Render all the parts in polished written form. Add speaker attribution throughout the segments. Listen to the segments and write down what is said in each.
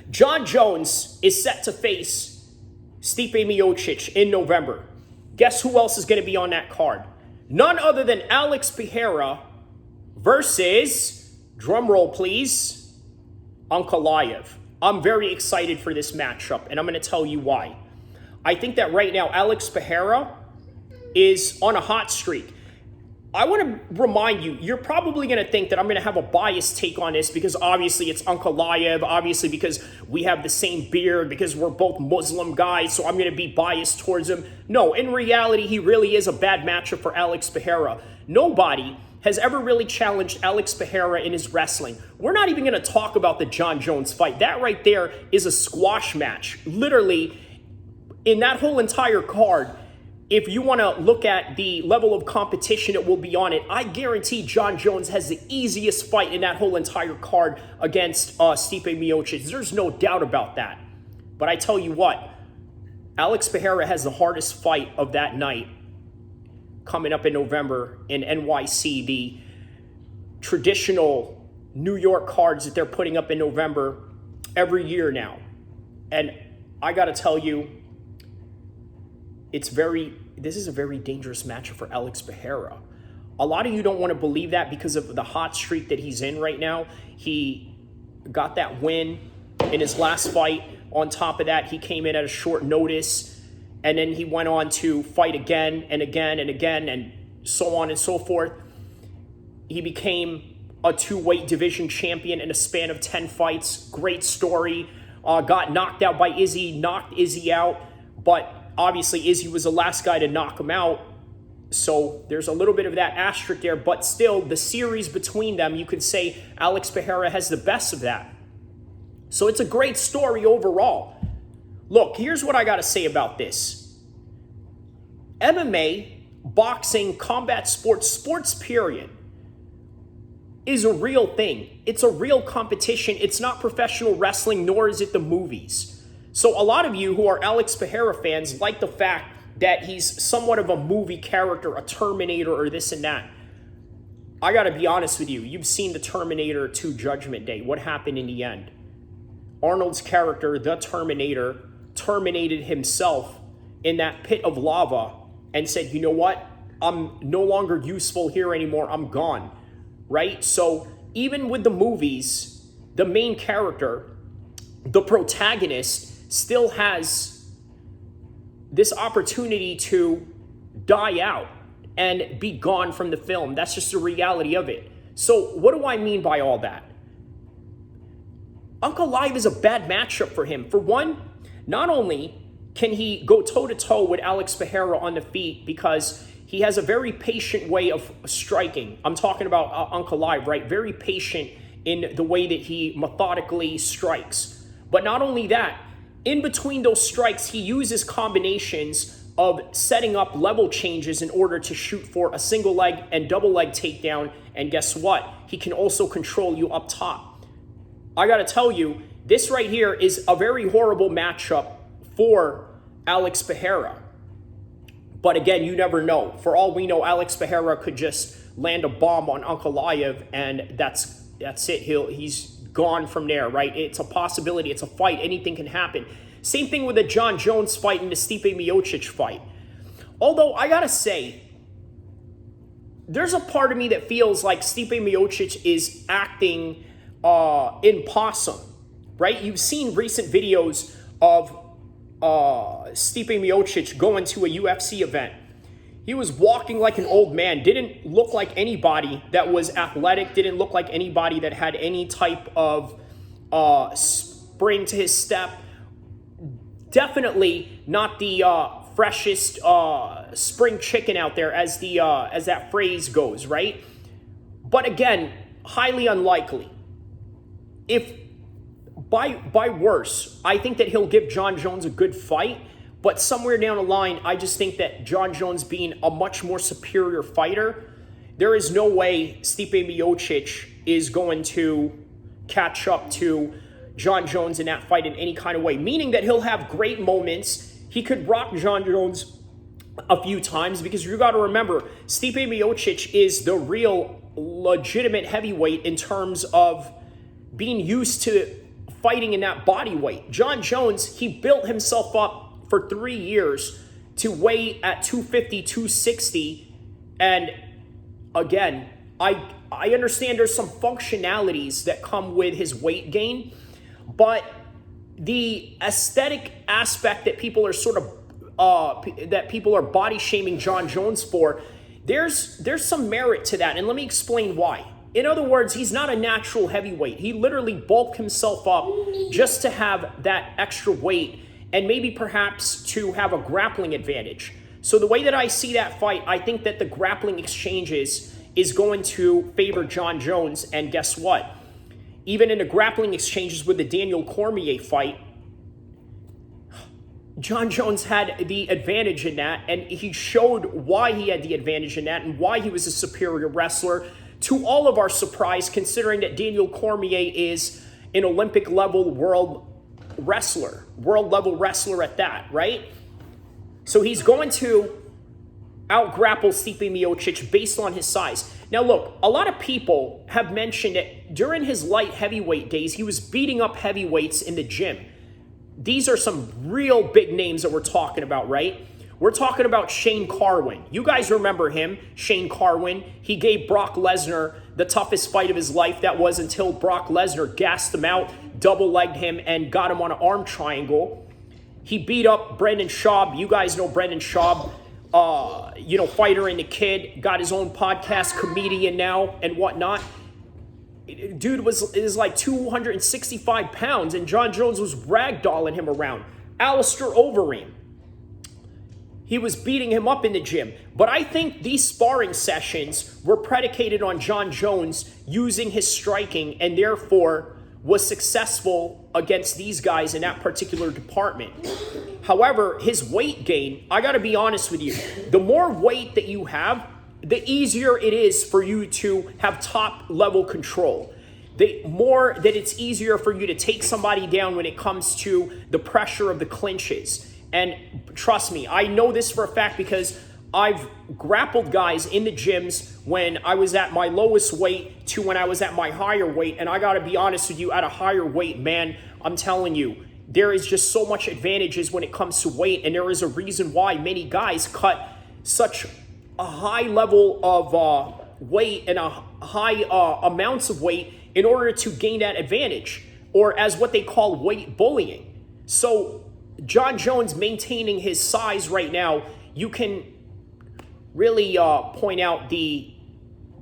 Speaker 1: Jon Jones is set to face Stipe Miocic in November. Guess who else is going to be on that card? None other than Alex Pereira versus, drumroll please, Ankalaev. I'm very excited for this matchup, and I'm going to tell you why. I think that right now, Alex Pereira is on a hot streak. I want to remind you, you're probably going to think that I'm going to have a biased take on this because obviously it's Ankalaev, obviously because we have the same beard, because we're both Muslim guys, so I'm going to be biased towards him. No, in reality, he really is a bad matchup for Alex Pereira. Nobody has ever really challenged Alex Pereira in his wrestling. We're not even going to talk about the Jon Jones fight. That right there is a squash match. Literally, in that whole entire card, if you want to look at the level of competition that will be on it, I guarantee Jon Jones has the easiest fight in that whole entire card against Stipe Miocic. There's no doubt about that. But I tell you what, Alex Pereira has the hardest fight of that night coming up in November in NYC, the traditional New York cards that they're putting up in November every year now. And I got to tell you, this is a very dangerous matchup for Alex Pereira. A lot of you don't want to believe that because of the hot streak that he's in right now. He got that win in his last fight. On top of that, he came in at a short notice, and then he went on to fight again and again and again, and so on and so forth. He became a two-weight division champion in a span of 10 fights. Great story. Got knocked out by Izzy, knocked Izzy out, but obviously, Izzy was the last guy to knock him out, so there's a little bit of that asterisk there, but still, the series between them, you could say Alex Pereira has the best of that. So it's a great story overall. Look, here's what I got to say about this. MMA, boxing, combat sports period, is a real thing. It's a real competition. It's not professional wrestling, nor is it the movies. So a lot of you who are Alex Pereira fans like the fact that he's somewhat of a movie character, a Terminator or this and that. I got to be honest with you. You've seen the Terminator 2 Judgment Day. What happened in the end? Arnold's character, the Terminator, terminated himself in that pit of lava and said, you know what? I'm no longer useful here anymore. I'm gone. Right? So even with the movies, the main character, the protagonist, still has this opportunity to die out and be gone from the film. That's just the reality of it. So what do I mean by all that? Ankalaev is a bad matchup for him. For one, not only can he go toe-to-toe with Alex Pereira on the feet because he has a very patient way of striking. I'm talking about Ankalaev, right? Very patient in the way that he methodically strikes. But not only that, in between those strikes, he uses combinations of setting up level changes in order to shoot for a single leg and double leg takedown. And guess what? He can also control you up top. I got to tell you, this right here is a very horrible matchup for Alex Pereira. But again, you never know. For all we know, Alex Pereira could just land a bomb on Ankalaev, and that's it. He's gone from there, right? It's a possibility. It's a fight. Anything can happen. Same thing with the Jon Jones fight and the Stipe Miocic fight. Although, I gotta say, there's a part of me that feels like Stipe Miocic is acting in possum, right? You've seen recent videos of Stipe Miocic going to a UFC event. He was walking like an old man, didn't look like anybody that was athletic, didn't look like anybody that had any type of spring to his step. Definitely not the freshest spring chicken out there, as that phrase goes, right? But again, highly unlikely. If by worse, I think that he'll give Jon Jones a good fight. But somewhere down the line, I just think that Jon Jones being a much more superior fighter, there is no way Stipe Miocic is going to catch up to Jon Jones in that fight in any kind of way. Meaning that he'll have great moments. He could rock Jon Jones a few times because you got to remember, Stipe Miocic is the real legitimate heavyweight in terms of being used to fighting in that body weight. John Jones, he built himself up for 3 years to weigh at 250, 260. And again, I understand there's some functionalities that come with his weight gain, but the aesthetic aspect that people are sort of, that people are body shaming John Jones for, there's some merit to that. And let me explain why. In other words, he's not a natural heavyweight. He literally bulked himself up just to have that extra weight and maybe perhaps to have a grappling advantage. So the way that I see that fight, I think that the grappling exchanges is going to favor John Jones. And guess what? Even in the grappling exchanges with the Daniel Cormier fight, John Jones had the advantage in that, and he showed why he had the advantage in that and why he was a superior wrestler. To all of our surprise, considering that Daniel Cormier is an Olympic level world level wrestler at that, right? So he's going to out-grapple Stipe Miocic based on his size. Now look, a lot of people have mentioned that during his light heavyweight days, he was beating up heavyweights in the gym. These are some real big names that we're talking about, right? We're talking about Shane Carwin. You guys remember him, Shane Carwin. He gave Brock Lesnar the toughest fight of his life. That was until Brock Lesnar gassed him out, double-legged him, and got him on an arm triangle. He beat up Brendan Schaub. You guys know Brendan Schaub, fighter and the kid, got his own podcast, comedian now, and whatnot. Dude is like 265 pounds, and John Jones was ragdolling him around. Alistair Overeem, he was beating him up in the gym. But I think these sparring sessions were predicated on John Jones using his striking, and therefore was successful against these guys in that particular department. However, his weight gain, I gotta be honest with you, the more weight that you have, the easier it is for you to have top level control. The more that it's easier for you to take somebody down when it comes to the pressure of the clinches. And trust me, I know this for a fact because I've grappled guys in the gyms when I was at my lowest weight to when I was at my higher weight. And I gotta be honest with you, at a higher weight, man, I'm telling you, there is just so much advantages when it comes to weight. And there is a reason why many guys cut such a high level of weight and a high amounts of weight in order to gain that advantage, or as what they call weight bullying. So John Jones maintaining his size right now, you can really point out the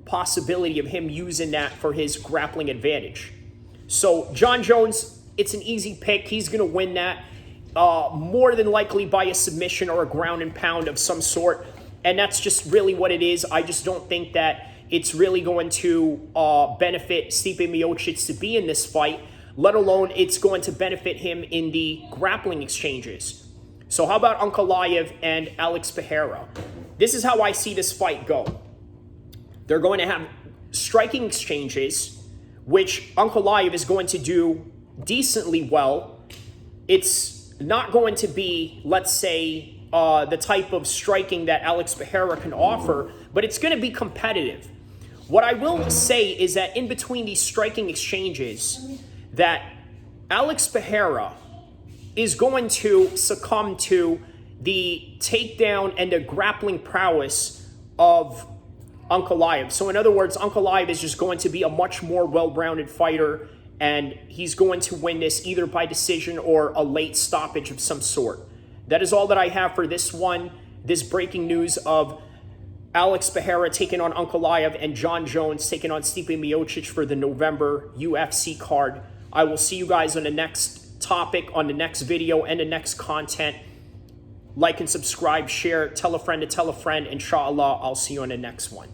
Speaker 1: possibility of him using that for his grappling advantage. So John Jones, it's an easy pick. He's going to win that more than likely by a submission or a ground and pound of some sort. And that's just really what it is. I just don't think that it's really going to benefit Stipe Miocic to be in this fight, let alone it's going to benefit him in the grappling exchanges. So how about Ankalaev and Alex Pereira? This is how I see this fight go. They're going to have striking exchanges, which Ankalaev is going to do decently well. It's not going to be, let's say, the type of striking that Alex Pereira can offer, but it's going to be competitive. What I will say is that in between these striking exchanges, that Alex Pereira is going to succumb to the takedown and the grappling prowess of Ankalaev. So in other words, Ankalaev is just going to be a much more well-rounded fighter, and he's going to win this either by decision or a late stoppage of some sort. That is all that I have for this one. This breaking news of Alex Pereira taking on Ankalaev and John Jones taking on Stipe Miocic for the November UFC card. I will see you guys on the next topic, on the next video, and the next content. Like and subscribe, share, tell a friend to tell a friend. Inshallah, I'll see you on the next one.